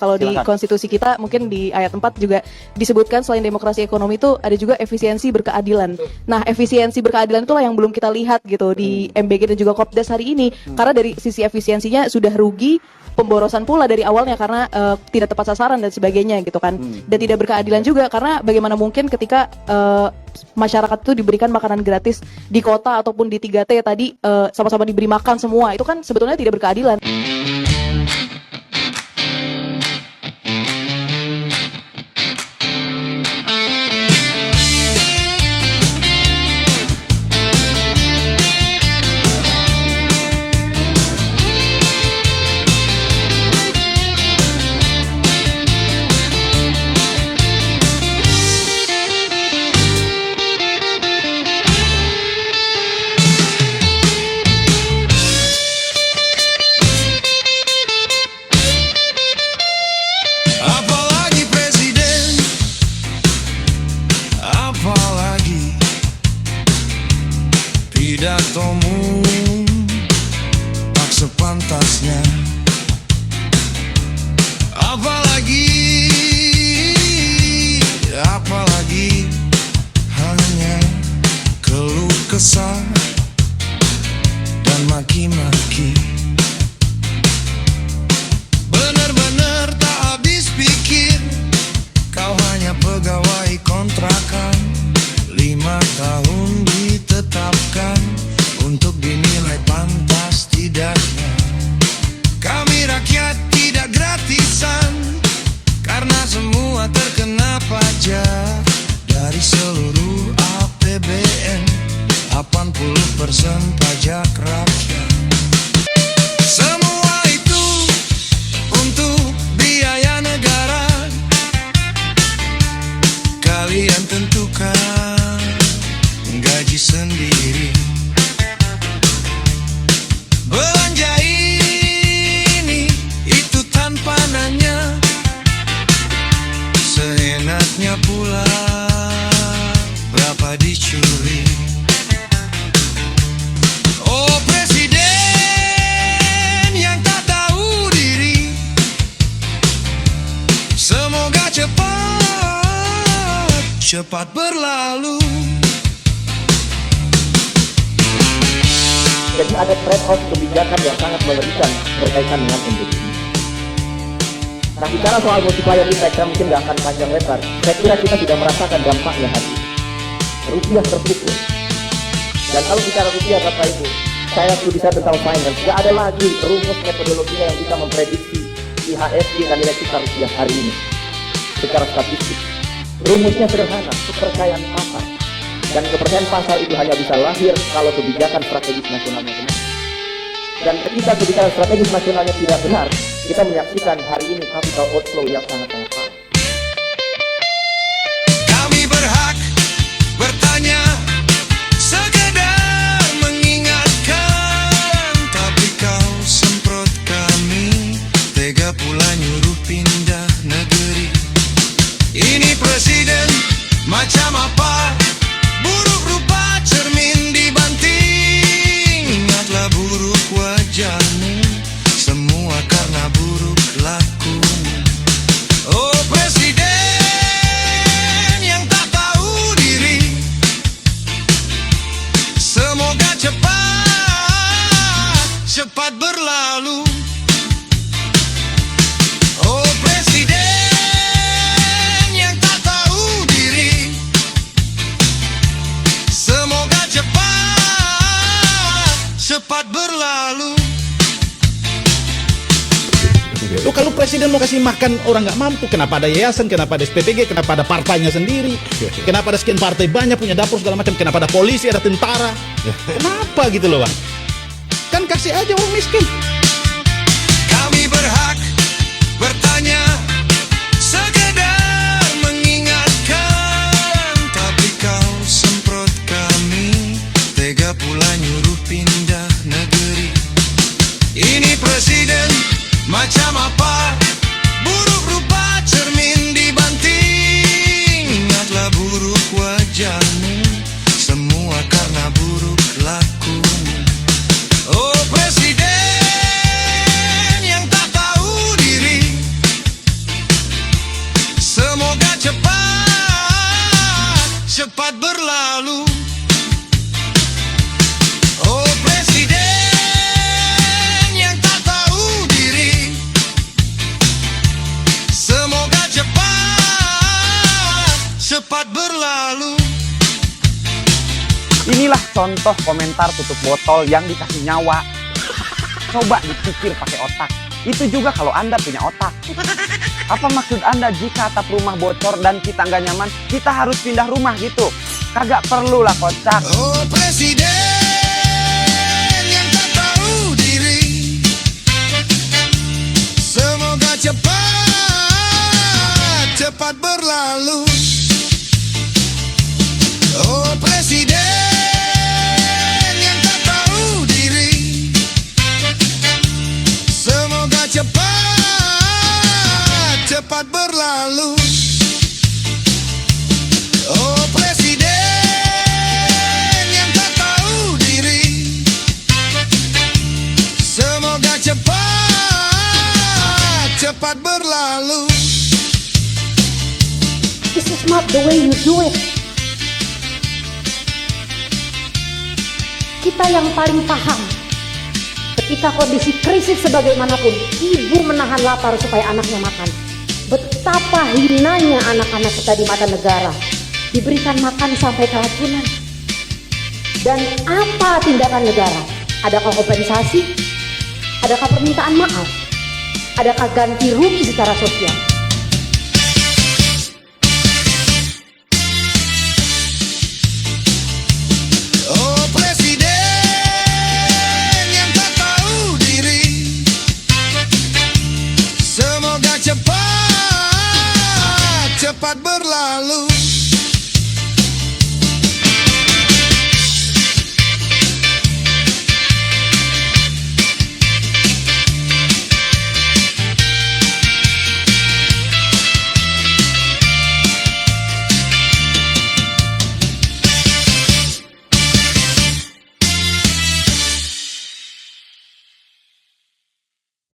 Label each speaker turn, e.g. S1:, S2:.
S1: Kalau di konstitusi kita mungkin di ayat 4 juga disebutkan selain demokrasi ekonomi itu ada juga efisiensi berkeadilan. Nah, efisiensi berkeadilan itulah yang belum kita lihat gitu di MBG dan juga Kopdas hari ini. Karena dari sisi efisiensinya sudah rugi, pemborosan pula dari awalnya karena tidak tepat sasaran dan sebagainya gitu kan. Dan tidak berkeadilan juga karena bagaimana mungkin ketika masyarakat itu diberikan makanan gratis di kota ataupun di 3T tadi sama-sama diberi makan semua, itu kan sebetulnya tidak berkeadilan.
S2: Pidatomu tak sepantasnya. Apalagi hanya keluh kesah dan maki-maki. Benar-benar tak habis pikir, kau hanya pegawai kontrakan, 5 tahun ditetapkan untuk dinilai pantas tidaknya. Kami rakyat tidak gratisan, karena semua terkena pajak. Dari seluruh APBN 80% pajak rakyat. Semua itu untuk biaya negara. Kalian tentukan gaji sendiri. Belanja ini itu tanpa nanya, seenaknya pula berapa dicuri. Oh presiden yang tak tahu diri, semoga cepat berlalu.
S3: Jadi ada trade-off kebijakan yang sangat mengerikan berkaitan dengan MBG. Nah, bicara soal multiplier effect, saya mungkin nggak akan panjang lebar. Saya kira kita sudah merasakan dampaknya hari ini. Rupiah terpukul. Dan kalau bicara rupiah, Bapak Ibu, saya studi tentang finance, nggak ada lagi rumus metodologinya yang bisa memprediksi IHSG dan nilai tukar rupiah hari ini secara statistik. Rumusnya sederhana, kepercayaan pasar. Dan kepercayaan pasar itu hanya bisa lahir kalau kebijakan strategis nasionalnya benar. Dan ketika kebijakan strategis nasionalnya tidak benar, kita menyaksikan hari ini capital outflow yang sangat-sangat parah.
S2: Kami berhak bertanya, sekedar mengingatkan, tapi kau semprot kami, tega pula nyuruh pindah negeri. Ini presiden macam apa? Buruk rupa cermin dibanting. Ingatlah buruk wajahmu, semua karena buruk lakumu. Oh presiden yang tak tahu diri, semoga cepat berlalu. Oh presiden yang tak tahu diri, semoga cepat berlalu.
S4: Loh, kalau presiden mau kasih makan orang nggak mampu, kenapa ada yayasan, kenapa ada SPPG, kenapa ada partainya sendiri, kenapa ada sekian partai banyak punya dapur segala macam, kenapa ada polisi, ada tentara, kenapa gitu loh Bang? Kan kasih aja orang miskin.
S2: Kami berhak bertanya, sekedar mengingatkan, tapi kau semprot kami, tega pula nyuruh pindah negeri. Ini presiden macam apa? Buruk rupa cermin dibanting. Ingatlah buruk wajahmu, semua karena buruk lakumu. Oh presiden cepat berlalu. Oh presiden yang tak tahu diri, semoga cepat berlalu.
S5: Inilah contoh komentar tutup botol yang dikasih nyawa. Coba dipikir pakai otak. Itu juga kalau Anda punya otak. Apa maksud Anda jika atap rumah bocor dan kita nggak nyaman, kita harus pindah rumah gitu? Kagak perlu lah kocak.
S2: Oh presiden yang tak tahu diri, semoga cepat berlalu. Oh presiden yang tak tahu diri, semoga cepat berlalu. Oh presiden yang tak tahu diri, semoga cepat berlalu.
S6: This is not the way you do it. Kita yang paling paham ketika kondisi krisis sebagaimanapun, ibu menahan lapar supaya anaknya makan. Betapa hinanya anak-anak kita di mata negara, diberikan makan sampai keracunan. Dan apa tindakan negara? Adakah kompensasi? Adakah permintaan maaf? Adakah ganti rugi secara sosial?
S2: Oh presiden yang tak tahu diri, semoga cepat berlalu.